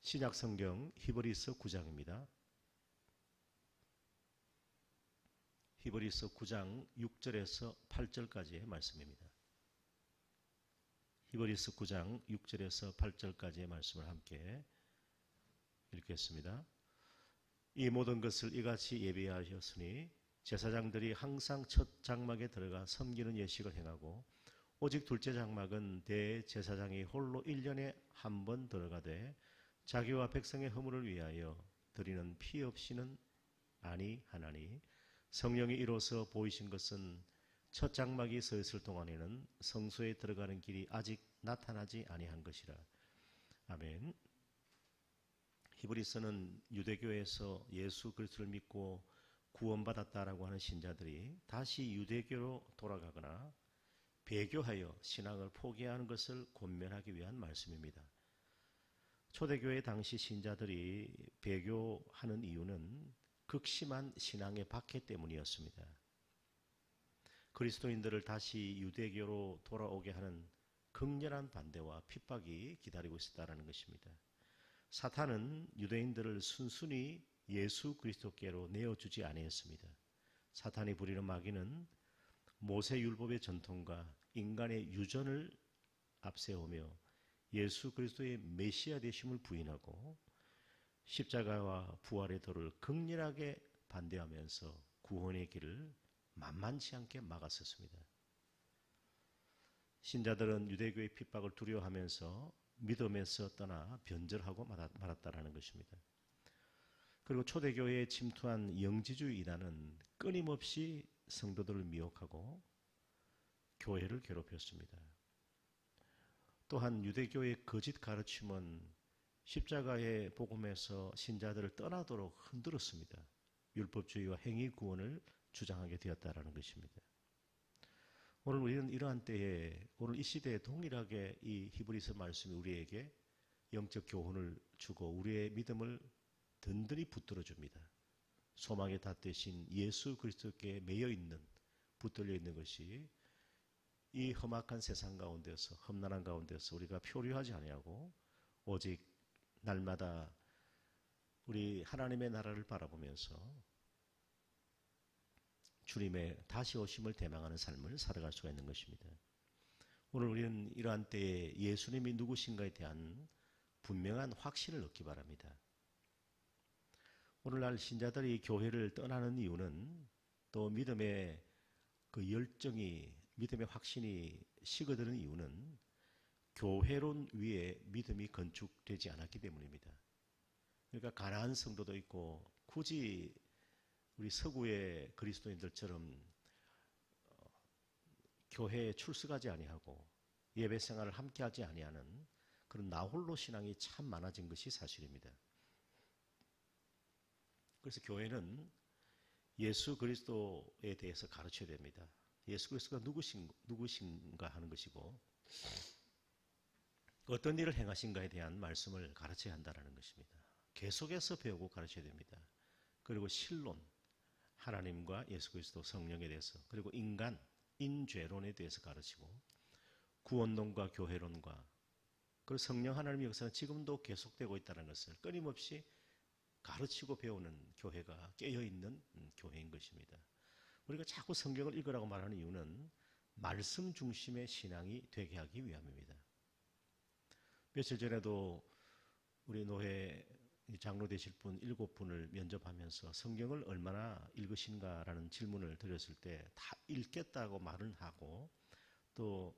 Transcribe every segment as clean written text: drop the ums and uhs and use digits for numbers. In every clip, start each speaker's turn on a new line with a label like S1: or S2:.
S1: 신약성경 히브리서 9장입니다. 히브리서 9장 6절에서 8절까지의 말씀입니다. 히브리서 9장 6절에서 8절까지의 말씀을 함께 읽겠습니다. 이 모든 것을 이같이 예비하셨으니 제사장들이 항상 첫 장막에 들어가 섬기는 예식을 행하고 오직 둘째 장막은 대제사장이 홀로 1년에 한 번 들어가되 자기와 백성의 허물을 위하여 드리는 피 없이는 아니하나니 성령이 이로써 보이신 것은 첫 장막이 서 있을 동안에는 성소에 들어가는 길이 아직 나타나지 아니한 것이라. 아멘. 히브리서는 유대교에서 예수 그리스도를 믿고 구원받았다라고 하는 신자들이 다시 유대교로 돌아가거나 배교하여 신앙을 포기하는 것을 권면하기 위한 말씀입니다. 초대교회 당시 신자들이 배교하는 이유는 극심한 신앙의 박해 때문이었습니다. 그리스도인들을 다시 유대교로 돌아오게 하는 극렬한 반대와 핍박이 기다리고 있었다는 것입니다. 사탄은 유대인들을 순순히 예수 그리스도께로 내어주지 아니했습니다. 사탄이 부리는 마귀는 모세율법의 전통과 인간의 유전을 앞세우며 예수 그리스도의 메시아 되심을 부인하고 십자가와 부활의 도를 극렬하게 반대하면서 구원의 길을 만만치 않게 막았었습니다. 신자들은 유대교의 핍박을 두려워하면서 믿음에서 떠나 변절하고 말았다라는 것입니다. 그리고 초대교회에 침투한 영지주의 이단은 끊임없이 성도들을 미혹하고 교회를 괴롭혔습니다. 또한 유대교의 거짓 가르침은 십자가의 복음에서 신자들을 떠나도록 흔들었습니다. 율법주의와 행위 구원을 주장하게 되었다는 것입니다. 오늘 우리는 이러한 때에 오늘 이 시대에 동일하게 이 히브리서 말씀이 우리에게 영적 교훈을 주고 우리의 믿음을 든든히 붙들어 줍니다. 소망의 닷 되신 예수 그리스도께 매여 있는 붙들려 있는 것이 이 험악한 세상 가운데서 험난한 가운데서 우리가 표류하지 아니하고 오직 날마다 우리 하나님의 나라를 바라보면서 주님의 다시 오심을 대망하는 삶을 살아갈 수가 있는 것입니다. 오늘 우리는 이러한 때에 예수님이 누구신가에 대한 분명한 확신을 얻기 바랍니다. 오늘날 신자들이 교회를 떠나는 이유는 또 믿음의 그 열정이 믿음의 확신이 식어드는 이유는 교회론 위에 믿음이 건축되지 않았기 때문입니다. 그러니까 가난한 성도도 있고 굳이 우리 서구의 그리스도인들처럼 교회에 출석하지 아니하고 예배 생활을 함께하지 아니하는 그런 나홀로 신앙이 참 많아진 것이 사실입니다. 그래서 교회는 예수 그리스도에 대해서 가르쳐야 됩니다. 예수 그리스도가 누구신가 하는 것이고 어떤 일을 행하신가에 대한 말씀을 가르쳐야 한다는 것입니다. 계속해서 배우고 가르쳐야 됩니다. 그리고 신론, 하나님과 예수 그리스도 성령에 대해서 그리고 인간, 인죄론에 대해서 가르치고 구원론과 교회론과 그리고 성령 하나님의 역사는 지금도 계속되고 있다는 것을 끊임없이 가르치고 배우는 교회가 깨어있는 교회인 것입니다. 우리가 자꾸 성경을 읽으라고 말하는 이유는 말씀 중심의 신앙이 되게 하기 위함입니다. 며칠 전에도 우리 노회 장로 되실 분 7분을 면접하면서 성경을 얼마나 읽으신가라는 질문을 드렸을 때 다 읽겠다고 말은 하고 또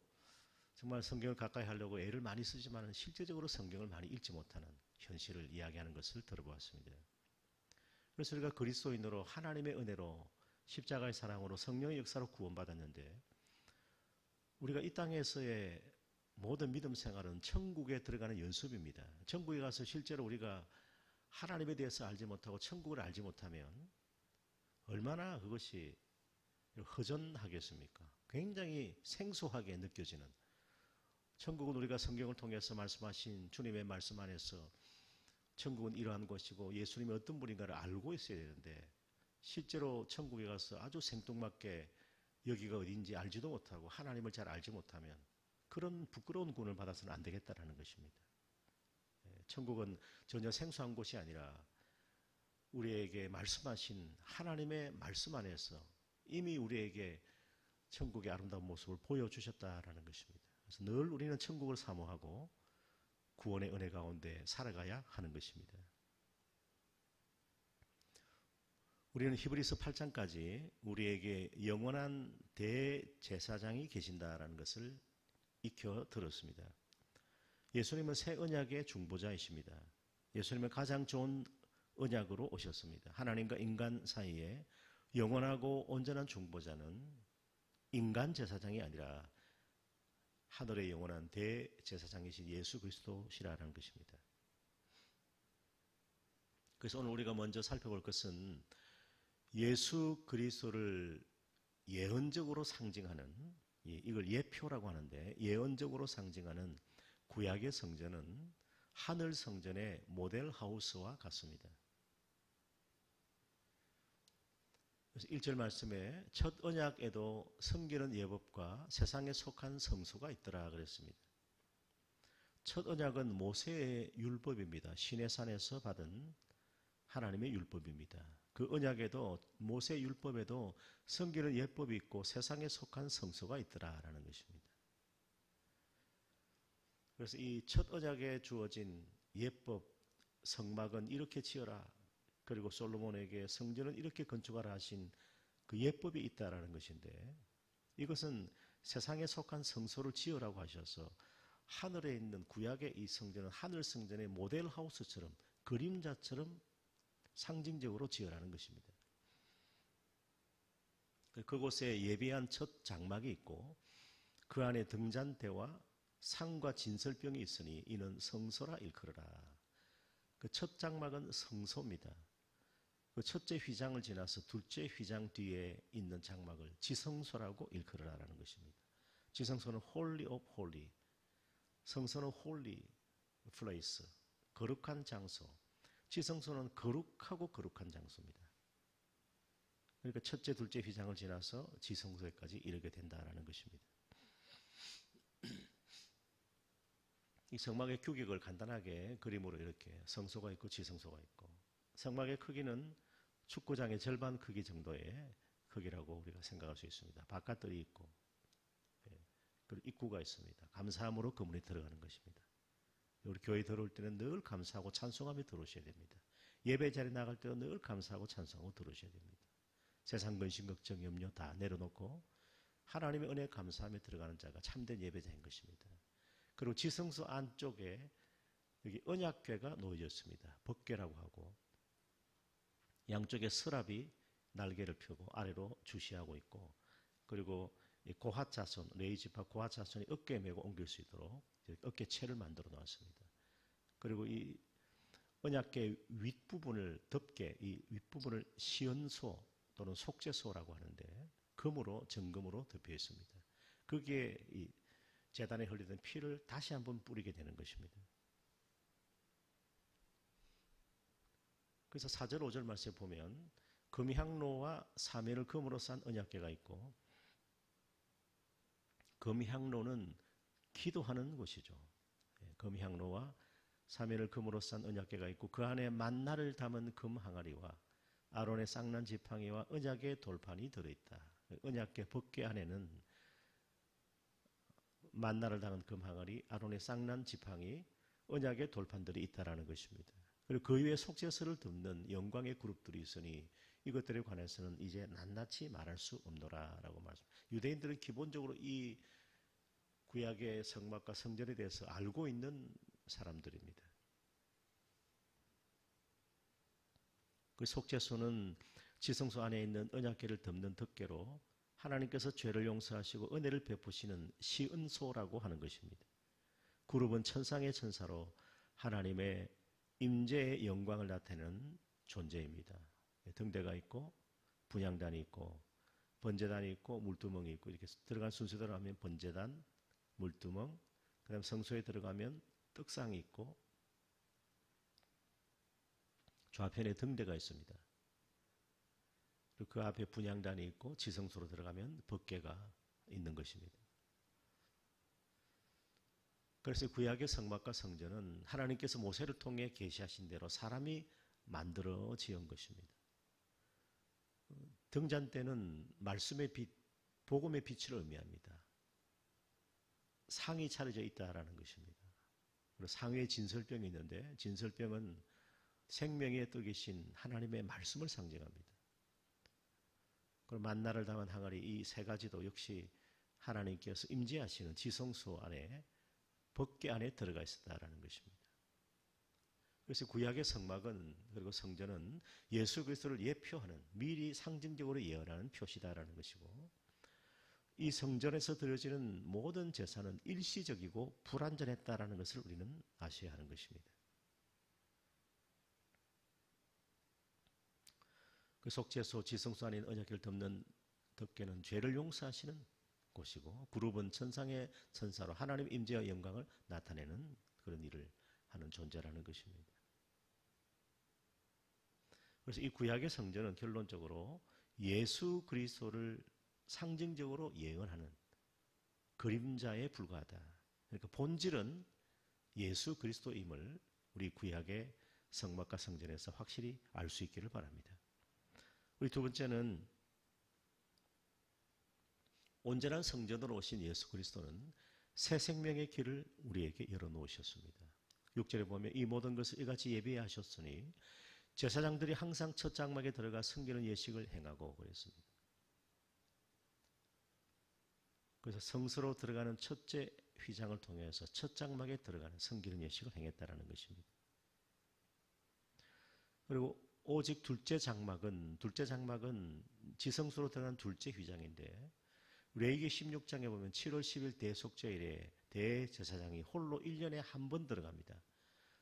S1: 정말 성경을 가까이 하려고 애를 많이 쓰지만 실제적으로 성경을 많이 읽지 못하는 현실을 이야기하는 것을 들어보았습니다. 그래서 우리가 그리스도인으로 하나님의 은혜로 십자가의 사랑으로 성령의 역사로 구원받았는데 우리가 이 땅에서의 모든 믿음 생활은 천국에 들어가는 연습입니다. 천국에 가서 실제로 우리가 하나님에 대해서 알지 못하고 천국을 알지 못하면 얼마나 그것이 허전하겠습니까? 굉장히 생소하게 느껴지는 천국은 우리가 성경을 통해서 말씀하신 주님의 말씀 안에서 천국은 이러한 것이고 예수님이 어떤 분인가를 알고 있어야 되는데 실제로 천국에 가서 아주 생뚱맞게 여기가 어딘지 알지도 못하고 하나님을 잘 알지 못하면 그런 부끄러운 구원을 받아서는 안 되겠다는 것입니다. 천국은 전혀 생소한 곳이 아니라 우리에게 말씀하신 하나님의 말씀 안에서 이미 우리에게 천국의 아름다운 모습을 보여주셨다라는 것입니다. 그래서 늘 우리는 천국을 사모하고 구원의 은혜 가운데 살아가야 하는 것입니다. 우리는 히브리서 8장까지 우리에게 영원한 대제사장이 계신다라는 것을 익혀 들었습니다. 예수님은 새 언약의 중보자이십니다. 예수님은 가장 좋은 언약으로 오셨습니다. 하나님과 인간 사이에 영원하고 온전한 중보자는 인간 제사장이 아니라 하늘의 영원한 대제사장이신 예수 그리스도시라는 것입니다. 그래서 오늘 우리가 먼저 살펴볼 것은 예수 그리스도를 예언적으로 상징하는, 이걸 예표라고 하는데, 예언적으로 상징하는 구약의 성전은 하늘 성전의 모델 하우스와 같습니다. 그래서 1절 말씀에 첫 언약에도 섬기는 예법과 세상에 속한 성소가 있더라 그랬습니다. 첫 언약은 모세의 율법입니다. 시내산에서 받은 하나님의 율법입니다. 그 언약에도, 모세 율법에도 섬기는 예법이 있고 세상에 속한 성소가 있더라라는 것입니다. 그래서 이 첫 언약에 주어진 예법, 성막은 이렇게 지어라, 그리고 솔로몬에게 성전은 이렇게 건축하라 하신 그 예법이 있다라는 것인데, 이것은 세상에 속한 성소를 지으라고 하셔서 하늘에 있는 구약의 이 성전은 하늘 성전의 모델 하우스처럼, 그림자처럼 상징적으로 지으라는 것입니다. 그곳에 예비한 첫 장막이 있고 그 안에 등잔대와 상과 진설병이 있으니 이는 성소라 일컬어라. 그 첫 장막은 성소입니다. 그 첫째 휘장을 지나서 둘째 휘장 뒤에 있는 장막을 지성소라고 일컬어라라는 것입니다. 지성소는 Holy of Holy, 성소는 Holy Place, 거룩한 장소. 지성소는 거룩하고 거룩한 장소입니다. 그러니까 첫째, 둘째 휘장을 지나서 지성소에까지 이르게 된다라는 것입니다. 이 성막의 규격을 간단하게 그림으로 이렇게 성소가 있고 지성소가 있고, 성막의 크기는 축구장의 절반 크기 정도의 크기라고 우리가 생각할 수 있습니다. 바깥들이 있고, 그리고 입구가 있습니다. 감사함으로 그물에 들어가는 것입니다. 우리 교회 들어올 때는 늘 감사하고 찬송하며 들어오셔야 됩니다. 예배 자리에 나갈 때는 늘 감사하고 찬송하고 들어오셔야 됩니다. 세상 근심 걱정 염려 다 내려놓고 하나님의 은혜에 감사하며 들어가는 자가 참된 예배자인 것입니다. 그리고 지성소 안쪽에 여기 언약궤가 놓여졌습니다. 법궤라고 하고, 양쪽에 서랍이 날개를 펴고 아래로 주시하고 있고, 그리고 고핫 자손, 레위지파 고핫 자손이 어깨에 메고 옮길 수 있도록 어깨채를 만들어 놓았습니다. 그리고 이 언약궤 윗부분을 덮게, 이 윗부분을 시언소 또는 속죄소라고 하는데 금으로, 정금으로 덮여 있습니다. 거기에 이 제단에 흘리던 피를 다시 한번 뿌리게 되는 것입니다. 그래서 4절 5절 말씀에 보면 금향로와 사면을 금으로 싼 언약궤가 있고, 금향로는 기도하는 곳이죠. 금향로와 사면을 금으로 싼 언약궤가 있고 그 안에 만나를 담은 금 항아리와 아론의 쌍난 지팡이와 언약의 돌판이 들어있다. 언약궤 법궤 안에는 만나를 담은 금 항아리, 아론의 쌍난 지팡이, 언약의 돌판들이 있다라는 것입니다. 그리고 그 위에 속죄서를 덮는 영광의 그룹들이 있으니 이것들에 관해서는 이제 낱낱이 말할 수 없노라라고 말씀합니다. 유대인들은 기본적으로 이 구약의 성막과 성전에 대해서 알고 있는 사람들입니다. 그 속죄소는 지성소 안에 있는 언약궤를 덮는 덮개로 하나님께서 죄를 용서하시고 은혜를 베푸시는 시은소라고 하는 것입니다. 그룹은 천상의 천사로 하나님의 임재의 영광을 나타내는 존재입니다. 등대가 있고 분향단이 있고 번제단이 있고 물두멍이 있고, 이렇게 들어간 순서대로 하면 번제단, 물두멍, 그 다음 성소에 들어가면 떡상이 있고 좌편에 등대가 있습니다. 그리고 그 앞에 분향단이 있고 지성소로 들어가면 법궤가 있는 것입니다. 그래서 구약의 성막과 성전은 하나님께서 모세를 통해 계시하신 대로 사람이 만들어 지은 것입니다. 등잔대는 말씀의 빛, 복음의 빛을 의미합니다. 상이 차려져 있다라는 것입니다. 그리고 상위에 진설병이 있는데 진설병은 생명의 떡이신 하나님의 말씀을 상징합니다. 그리고 만나를 담은 항아리 이 세 가지도 역시 하나님께서 임재하시는 지성소 안에 법궤 안에 들어가 있었다라는 것입니다. 그래서 구약의 성막은 그리고 성전은 예수 그리스도를 예표하는 미리 상징적으로 예언하는 표시다라는 것이고 이 성전에서 드려지는 모든 제사는 일시적이고 불완전했다라는 것을 우리는 아셔야 하는 것입니다. 그 속죄소 지성소 안인 언약궤를 덮는 덮개는 죄를 용서하시는 곳이고 그룹은 천상의 천사로 하나님 임재와 영광을 나타내는 그런 일을 하는 존재라는 것입니다. 그래서 이 구약의 성전은 결론적으로 예수 그리스도를 상징적으로 예언하는 그림자에 불과하다. 그러니까 본질은 예수 그리스도임을 우리 구약의 성막과 성전에서 확실히 알 수 있기를 바랍니다. 우리 두 번째는 온전한 성전으로 오신 예수 그리스도는 새 생명의 길을 우리에게 열어놓으셨습니다. 6절에 보면 이 모든 것을 이같이 예비하셨으니 제사장들이 항상 첫 장막에 들어가 섬기는 예식을 행하고 그랬습니다. 그래서 성소로 들어가는 첫째 휘장을 통해서 첫 장막에 들어가는 섬기는 예식을 행했다라는 것입니다. 그리고 오직 둘째 장막은 지성소로 들어가는 둘째 휘장인데 레위기 16장에 보면 7월 10일 대속죄일에 대제사장이 홀로 1년에 한 번 들어갑니다.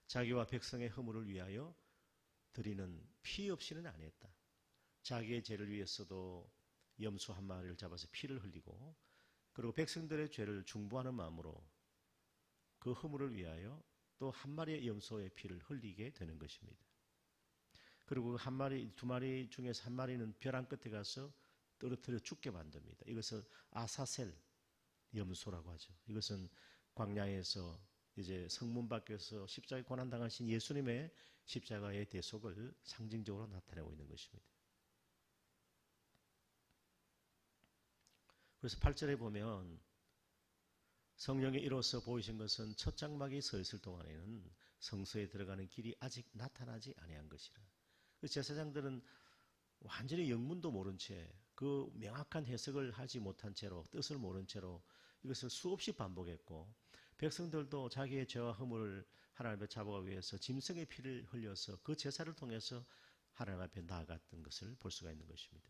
S1: 자기와 백성의 허물을 위하여 드리는 피 없이는 안 했다. 자기의 죄를 위해서도 염소 한 마리를 잡아서 피를 흘리고 그리고 백성들의 죄를 중보하는 마음으로 그 허물을 위하여 또 한 마리의 염소의 피를 흘리게 되는 것입니다. 그리고 한 마리, 두 마리 중에서 한 마리는 벼랑 끝에 가서 떨어뜨려 죽게 만듭니다. 이것을 아사셀 염소라고 하죠. 이것은 광야에서 이제 성문 밖에서 십자가에 고난당하신 예수님의 십자가의 대속을 상징적으로 나타내고 있는 것입니다. 그래서 8절에 보면 성령이 이로써 보이신 것은 첫 장막이 서 있을 동안에는 성소에 들어가는 길이 아직 나타나지 아니한 것이라. 그 제사장들은 완전히 영문도 모른 채 그 명확한 해석을 하지 못한 채로 뜻을 모른 채로 이것을 수없이 반복했고 백성들도 자기의 죄와 허물을 하나님 앞에 잡아가기 위해서 짐승의 피를 흘려서 그 제사를 통해서 하나님 앞에 나아갔던 것을 볼 수가 있는 것입니다.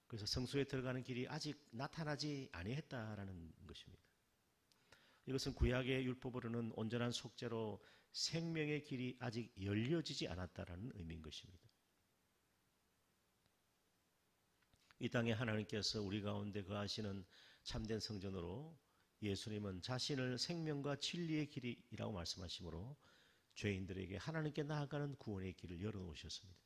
S1: 그래서 성소에 들어가는 길이 아직 나타나지 아니했다라는 것입니다. 이것은 구약의 율법으로는 온전한 속죄로 생명의 길이 아직 열려지지 않았다라는 의미인 것입니다. 이 땅에 하나님께서 우리 가운데 거하시는 참된 성전으로 예수님은 자신을 생명과 진리의 길이라고 말씀하시므로 죄인들에게 하나님께 나아가는 구원의 길을 열어놓으셨습니다.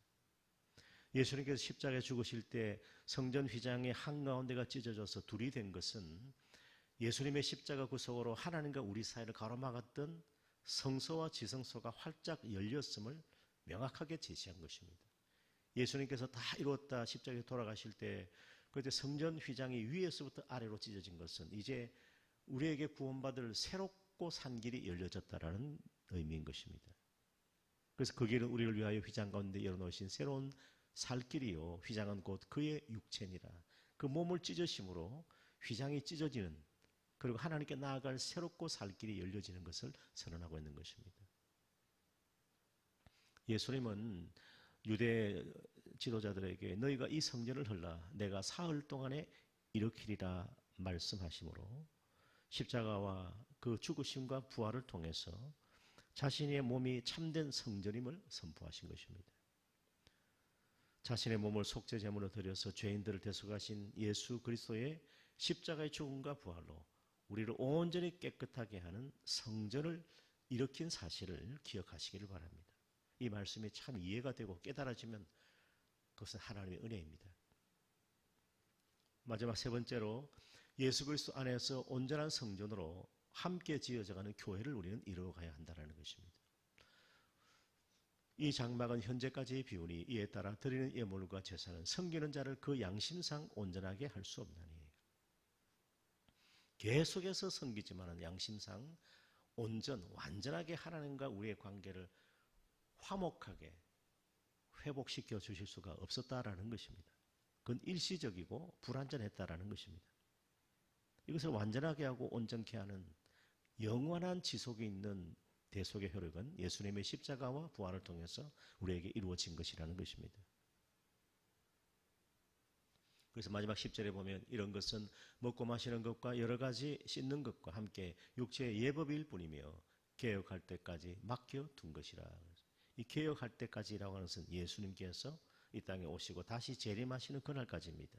S1: 예수님께서 십자가에 죽으실 때 성전 휘장의 한가운데가 찢어져서 둘이 된 것은 예수님의 십자가 구속으로 하나님과 우리 사이를 가로막았던 성소와 지성소가 활짝 열렸음을 명확하게 제시한 것입니다. 예수님께서 다 이루었다 십자가에 돌아가실 때 그때 성전 휘장이 위에서부터 아래로 찢어진 것은 이제 우리에게 구원받을 새롭고 산 길이 열려졌다라는 의미인 것입니다. 그래서 그 길은 우리를 위하여 휘장 가운데 열어놓으신 새로운 살 길이요 휘장은 곧 그의 육체니라. 그 몸을 찢으심으로 휘장이 찢어지는 그리고 하나님께 나아갈 새롭고 살 길이 열려지는 것을 선언하고 있는 것입니다. 예수님은 유대 지도자들에게 너희가 이 성전을 헐라 내가 사흘 동안에 일으키리라 말씀하시므로 십자가와 그 죽으심과 부활을 통해서 자신의 몸이 참된 성전임을 선포하신 것입니다. 자신의 몸을 속죄 제물로 드려서 죄인들을 대속하신 예수 그리스도의 십자가의 죽음과 부활로 우리를 온전히 깨끗하게 하는 성전을 일으킨 사실을 기억하시기를 바랍니다. 이 말씀이 참 이해가 되고 깨달아지면 그것은 하나님의 은혜입니다. 마지막 세 번째로 예수 그리스도 안에서 온전한 성전으로 함께 지어져가는 교회를 우리는 이루어가야 한다는 것입니다. 이 장막은 현재까지의 비우니 이에 따라 드리는 예물과 제사는 섬기는 자를 그 양심상 온전하게 할 수 없나니 계속해서 섬기지만은 양심상 완전하게 하나님과 우리의 관계를 화목하게 회복시켜 주실 수가 없었다라는 것입니다. 그건 일시적이고 불완전했다라는 것입니다. 이것을 완전하게 하고 온전케 하는 영원한 지속이 있는 대속의 효력은 예수님의 십자가와 부활을 통해서 우리에게 이루어진 것이라는 것입니다. 그래서 마지막 10절에 보면 이런 것은 먹고 마시는 것과 여러 가지 씻는 것과 함께 육체의 예법일 뿐이며 개혁할 때까지 맡겨둔 것이라. 이 개혁할 때까지라고 하는 것은 예수님께서 이 땅에 오시고 다시 재림하시는 그날까지입니다.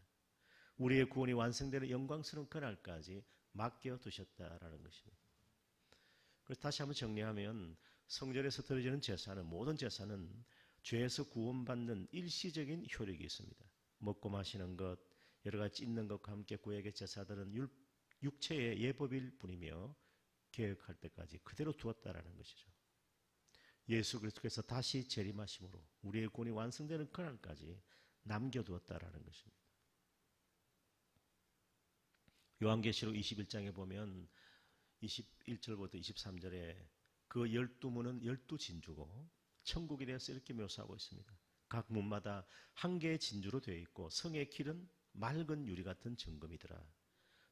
S1: 우리의 구원이 완성되는 영광스러운 그날까지 맡겨두셨다라는 것입니다. 그래서 다시 한번 정리하면 성전에서 드려지는 제사는 모든 제사는 죄에서 구원받는 일시적인 효력이 있습니다. 먹고 마시는 것, 여러 가지 찢는 것과 함께 구약의 제사들은 육체의 예법일 뿐이며 개혁할 때까지 그대로 두었다라는 것이죠. 예수 그리스도께서 다시 재림하심으로 우리의 구원이 완성되는 그날까지 남겨두었다라는 것입니다. 요한계시록 21장에 보면 21절부터 23절에 그 12문은 12진주고 천국에 대해서 이렇게 묘사하고 있습니다. 각 문마다 한 개의 진주로 되어 있고 성의 길은 맑은 유리 같은 정금이더라.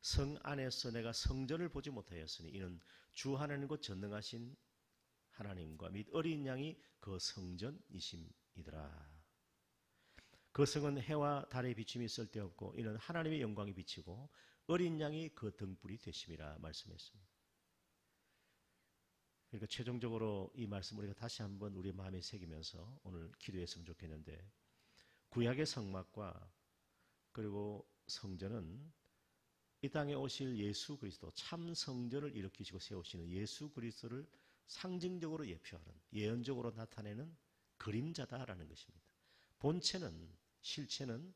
S1: 성 안에서 내가 성전을 보지 못하였으니 이는 주 하나님과 전능하신 하나님과 및 어린 양이 그 성전이심이더라. 그 성은 해와 달의 비침이 쓸데없고 이는 하나님의 영광이 비치고 어린 양이 그 등불이 되심이라 말씀했습니다. 그러니까 최종적으로 이 말씀 우리가 다시 한번 우리 마음에 새기면서 오늘 기도했으면 좋겠는데, 구약의 성막과 그리고 성전은 이 땅에 오실 예수 그리스도, 참 성전을 일으키시고 세우시는 예수 그리스도를 상징적으로 예표하는, 예언적으로 나타내는 그림자다라는 것입니다. 본체는, 실체는,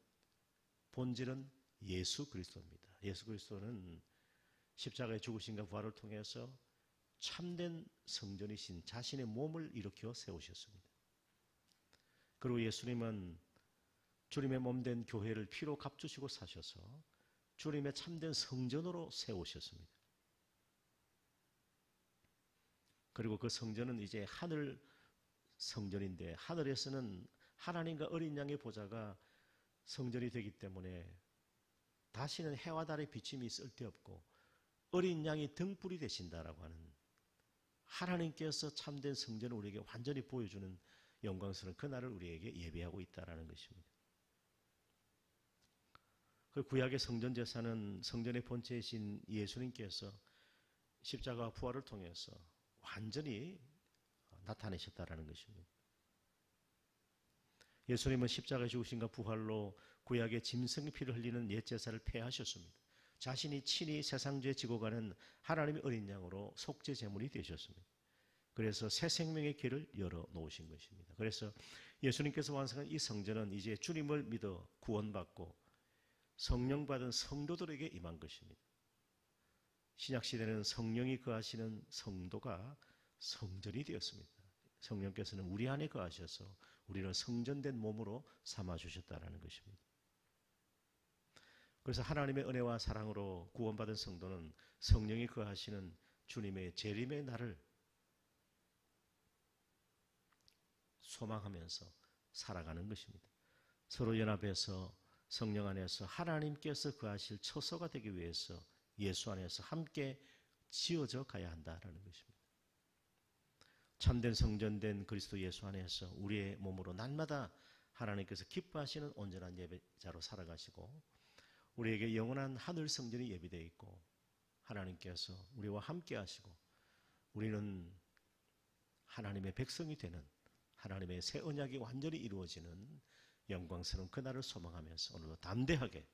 S1: 본질은 예수 그리스도입니다. 예수 그리스도는 십자가의 죽으심과 부활을 통해서 참된 성전이신 자신의 몸을 일으켜 세우셨습니다. 그리고 예수님은 주님의 몸된 교회를 피로 값주시고 사셔서 주님의 참된 성전으로 세우셨습니다. 그리고 그 성전은 이제 하늘 성전인데, 하늘에서는 하나님과 어린 양의 보좌가 성전이 되기 때문에 다시는 해와 달의 비침이 쓸데없고 어린 양이 등불이 되신다라고 하는, 하나님께서 참된 성전을 우리에게 완전히 보여주는 영광스러운 그날을 우리에게 예비하고 있다는 것입니다. 그 구약의 성전 제사는 성전의 본체이신 예수님께서 십자가와 부활을 통해서 완전히 나타내셨다는 것입니다. 예수님은 십자가의 죽으심과 부활로 구약의 짐승의 피를 흘리는 옛 제사를 폐하셨습니다. 자신이 친히 세상죄 지고 가는 하나님의 어린 양으로 속죄 제물이 되셨습니다. 그래서 새 생명의 길을 열어 놓으신 것입니다. 그래서 예수님께서 완성한 이 성전은 이제 주님을 믿어 구원받고 성령 받은 성도들에게 임한 것입니다. 신약시대는 성령이 거하시는 성도가 성전이 되었습니다. 성령께서는 우리 안에 거하셔서 우리를 성전된 몸으로 삼아주셨다는 것입니다. 그래서 하나님의 은혜와 사랑으로 구원받은 성도는 성령이 거하시는 주님의 재림의 날을 소망하면서 살아가는 것입니다. 서로 연합해서 성령 안에서 하나님께서 거하실 처소가 되기 위해서 예수 안에서 함께 지어져 가야 한다는 것입니다. 참된 성전된 그리스도 예수 안에서 우리의 몸으로 날마다 하나님께서 기뻐하시는 온전한 예배자로 살아가시고 우리에게 영원한 하늘 성전이 예비되어 있고 하나님께서 우리와 함께 하시고 우리는 하나님의 백성이 되는, 하나님의 새 언약이 완전히 이루어지는 영광스러운 그날을 소망하면서 오늘도 담대하게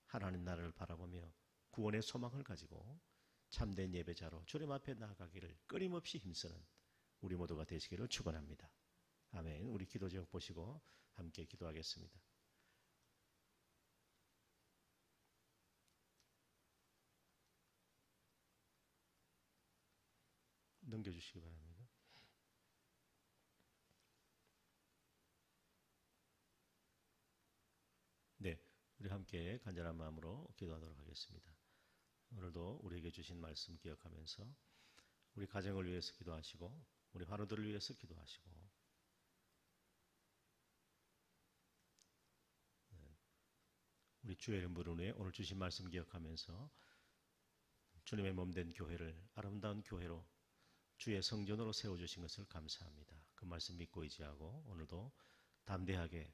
S1: 하나님 나라를 바라보며 구원의 소망을 가지고 참된 예배자로 주님 앞에 나아가기를 끊임없이 힘쓰는 우리 모두가 되시기를 축원합니다. 아멘. 우리 기도 제목 보시고 함께 기도하겠습니다. 넘겨주시기 바랍니다. 네, 우리 함께 간절한 마음으로 기도하도록 하겠습니다. 오늘도 우리에게 주신 말씀 기억하면서 우리 가정을 위해서 기도하시고 우리 환우들을 위해서 기도하시고 우리 주의 이름 부른 후에 오늘 주신 말씀 기억하면서 주님의 몸된 교회를 아름다운 교회로 주의 성전으로 세워주신 것을 감사합니다. 그 말씀 믿고 의지하고 오늘도 담대하게